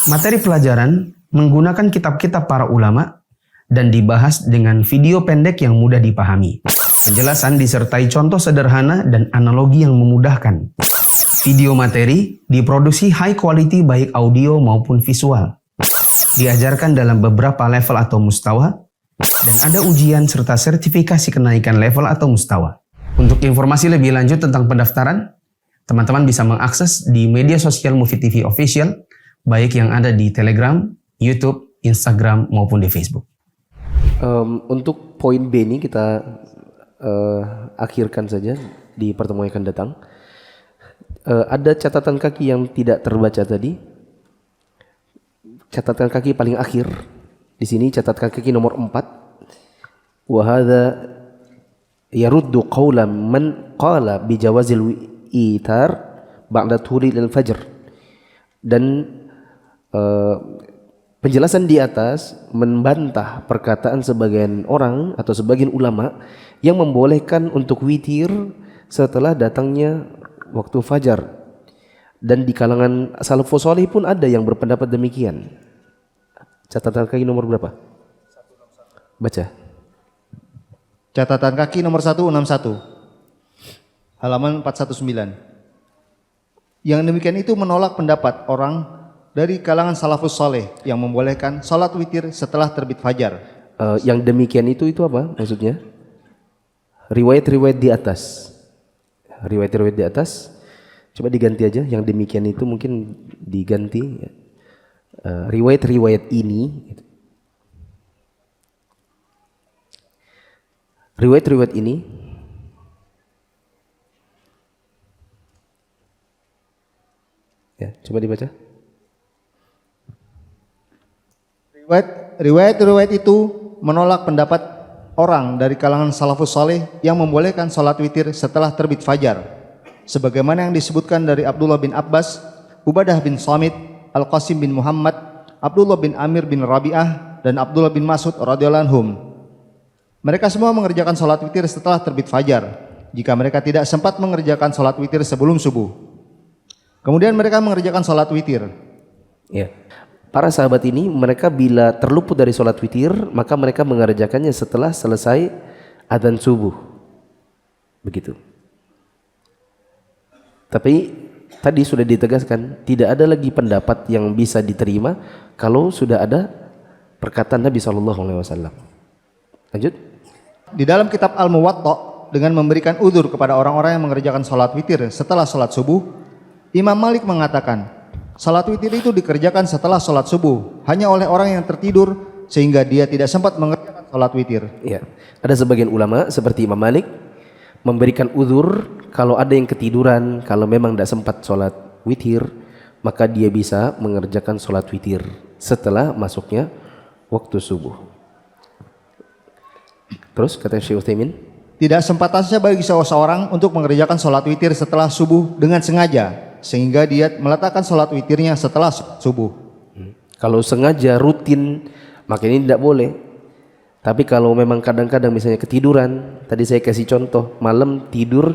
Speaker 1: Materi pelajaran menggunakan kitab-kitab para ulama dan dibahas dengan video pendek yang mudah dipahami. Penjelasan disertai contoh sederhana dan analogi yang memudahkan. Video materi diproduksi high quality baik audio maupun visual. Diajarkan dalam beberapa level atau mustawa, dan ada ujian serta sertifikasi kenaikan level atau mustawa. Untuk informasi lebih lanjut tentang pendaftaran, teman-teman bisa mengakses di media sosial Mufid TV Official, baik yang ada di Telegram, YouTube, Instagram, maupun di Facebook.
Speaker 3: Untuk poin B ini kita akhirkan saja di pertemuan yang akan datang. Ada catatan kaki yang tidak terbaca tadi. Catatan kaki paling akhir. Di sini catatan kaki nomor 4. Wa hadza yaruddu qawlan man qala bi jawazil itar ba'da tulil al-fajr. Dan penjelasan di atas membantah perkataan sebagian orang atau sebagian ulama yang membolehkan untuk witir setelah datangnya waktu fajar. Dan di kalangan salafus saleh pun ada yang berpendapat demikian. Catatan kaki nomor berapa? Baca.
Speaker 4: Catatan kaki nomor 161. Halaman 419. Yang demikian itu menolak pendapat orang dari kalangan salafus saleh yang membolehkan salat witir setelah terbit fajar.
Speaker 3: Yang demikian itu apa maksudnya? Riwayat-riwayat di atas. Riwayat-riwayat di atas. Coba diganti aja. Yang demikian itu mungkin diganti. Riwayat-riwayat ini. Riwayat-riwayat ini. Ya, coba dibaca.
Speaker 4: Riwayat-riwayat itu menolak pendapat orang dari kalangan salafus saleh yang membolehkan salat witir setelah terbit fajar, sebagaimana yang disebutkan dari Abdullah bin Abbas, Ubadah bin Samit, Al-Qasim bin Muhammad, Abdullah bin Amir bin Rabi'ah, dan Abdullah bin Mas'ud radhiyallahu anhum. Mereka semua mengerjakan salat witir setelah terbit fajar, jika mereka tidak sempat mengerjakan salat witir sebelum subuh. Kemudian mereka mengerjakan salat witir.
Speaker 3: Ya. Para sahabat ini mereka bila terluput dari salat witir maka mereka mengerjakannya setelah selesai adzan subuh. Begitu. Tapi tadi sudah ditegaskan tidak ada lagi pendapat yang bisa diterima kalau sudah ada perkataan Nabi SAW. Lanjut.
Speaker 4: Di dalam kitab Al-Muwatta dengan memberikan udzur kepada orang-orang yang mengerjakan salat witir setelah salat subuh, Imam Malik mengatakan, salat witir itu dikerjakan setelah salat subuh hanya oleh orang yang tertidur sehingga dia tidak sempat mengerjakan salat witir.
Speaker 3: Ya. Ada sebagian ulama seperti Imam Malik memberikan udzur kalau ada yang ketiduran, kalau memang tidak sempat salat witir, maka dia bisa mengerjakan salat witir setelah masuknya waktu subuh. Terus kata Syekh Utsaimin,
Speaker 4: tidak sempatannya bagi seseorang untuk mengerjakan salat witir setelah subuh dengan sengaja, sehingga dia meletakkan salat witirnya setelah subuh.
Speaker 3: Kalau sengaja rutin maka ini tidak boleh. Tapi kalau memang kadang-kadang misalnya ketiduran, tadi saya kasih contoh malam tidur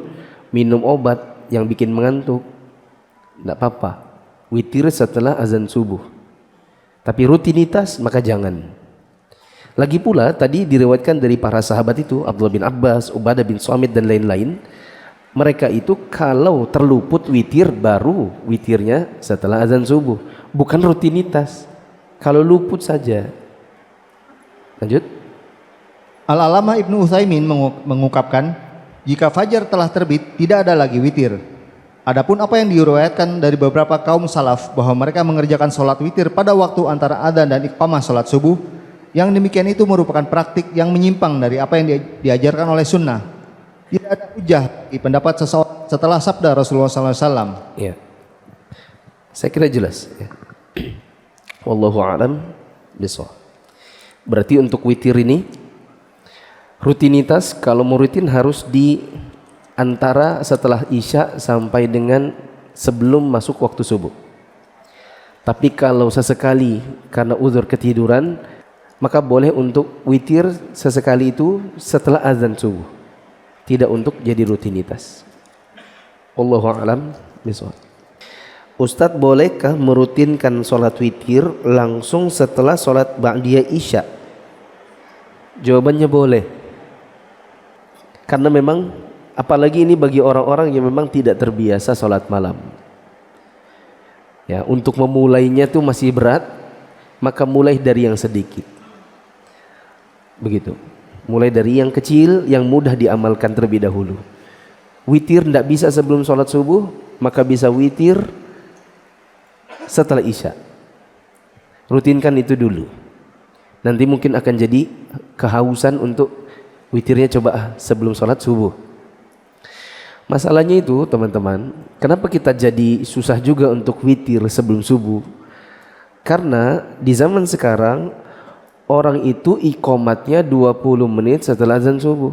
Speaker 3: minum obat yang bikin mengantuk, tidak apa-apa. Witir setelah azan subuh. Tapi rutinitas maka jangan. Lagi pula tadi diriwayatkan dari para sahabat itu, Abdullah bin Abbas, Ubadah bin Samit dan lain-lain, mereka itu kalau terluput witir baru witirnya setelah azan subuh, bukan rutinitas. Kalau luput saja. Lanjut.
Speaker 4: Al-Alamah Ibnu Utsaimin mengungkapkan, jika fajar telah terbit tidak ada lagi witir. Adapun apa yang diriwayatkan dari beberapa kaum salaf bahwa mereka mengerjakan sholat witir pada waktu antara adzan dan iqamah sholat subuh, yang demikian itu merupakan praktik yang menyimpang dari apa yang diajarkan oleh sunnah. Tidak ada hujah di pendapat seseorang setelah sabda Rasulullah SAW.
Speaker 3: Ya. Saya kira jelas. Ya. Wallahu a'lam bishawab. Berarti untuk witir ini rutinitas, kalau mau rutin harus di antara setelah isya sampai dengan sebelum masuk waktu subuh. Tapi kalau sesekali karena uzur ketiduran, maka boleh untuk witir sesekali itu setelah azan subuh, tidak untuk jadi rutinitas. Wallahu a'lam bishawab. Ustadz, bolehkah merutinkan sholat witir langsung setelah sholat ba'diyah isya? Jawabannya boleh. Karena memang apalagi ini bagi orang-orang yang memang tidak terbiasa sholat malam. Ya, untuk memulainya tuh masih berat, maka mulai dari yang sedikit. Begitu. Mulai dari yang kecil yang mudah diamalkan terlebih dahulu. Witir tidak bisa sebelum sholat subuh, maka bisa witir setelah isya. Rutinkan itu dulu. Nanti mungkin akan jadi kehausan untuk witirnya coba sebelum sholat subuh. Masalahnya itu teman-teman, kenapa kita jadi susah juga untuk witir sebelum subuh? Karena di zaman sekarang orang itu iqomatnya 20 menit setelah azan subuh.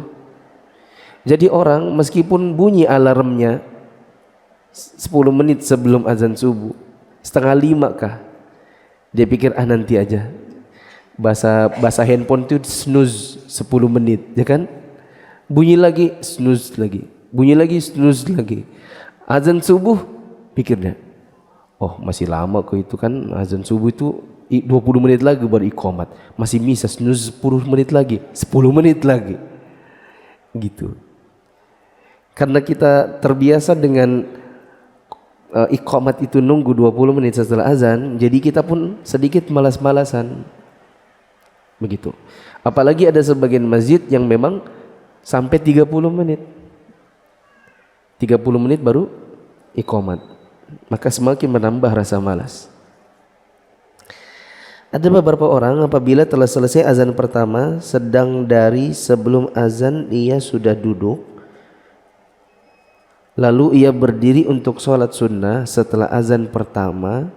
Speaker 3: Jadi orang meskipun bunyi alarmnya 10 menit sebelum azan subuh, 4:30 kah, dia pikir nanti aja. Bahasa handphone itu snooze 10 menit, ya kan? Bunyi lagi, snooze lagi. Bunyi lagi, snooze lagi. Azan subuh, pikirnya, oh masih lama kok itu kan, azan subuh itu 20 menit lagi baru iqamat, masih bisa snooze 10 menit lagi, 10 menit lagi, gitu. Karena kita terbiasa dengan iqamat itu nunggu 20 menit setelah azan, jadi kita pun sedikit malas-malasan, begitu. Apalagi ada sebagian masjid yang memang sampai 30 menit, 30 menit baru iqamat, maka semakin menambah rasa malas. Ada beberapa orang apabila telah selesai azan pertama, sedang dari sebelum azan ia sudah duduk, lalu ia berdiri untuk sholat sunnah setelah azan pertama,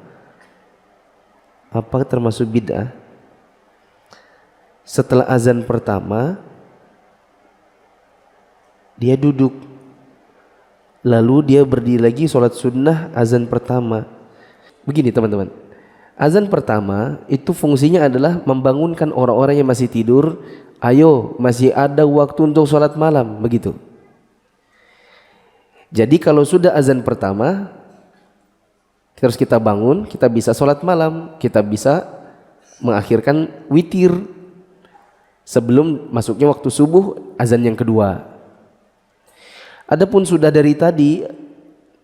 Speaker 3: apa termasuk bid'ah? Setelah azan pertama dia duduk, lalu dia berdiri lagi sholat sunnah azan pertama. Begini teman-teman, azan pertama itu fungsinya adalah membangunkan orang-orang yang masih tidur. Ayo, masih ada waktu untuk sholat malam, begitu. Jadi kalau sudah azan pertama, terus kita bangun, kita bisa sholat malam, kita bisa mengakhirkan witir sebelum masuknya waktu subuh azan yang kedua. Adapun sudah dari tadi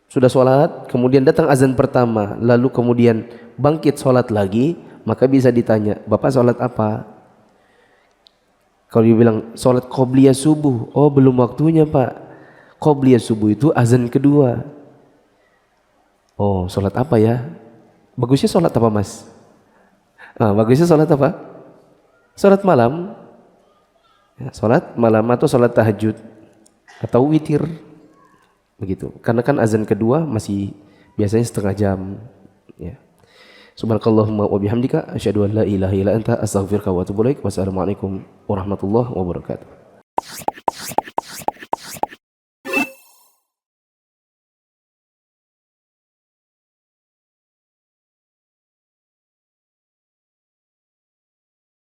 Speaker 3: sudah sholat, kemudian datang azan pertama, lalu kemudian bangkit sholat lagi, maka bisa ditanya, Bapak sholat apa? Kalau dia bilang sholat qobliyah subuh, oh belum waktunya Pak. Qobliyah subuh itu azan kedua. Oh sholat apa ya? Bagusnya sholat apa Mas? Bagusnya sholat apa? Sholat malam, ya, sholat malam atau sholat tahajud atau witir, begitu. Karena kan azan kedua masih biasanya setengah jam, ya. Subhanakallahumma wa bihamdika asyhadu an la ilaha illa anta astaghfiruka wa atubu ilaik. Wassalamualaikum warahmatullahi wabarakatuh.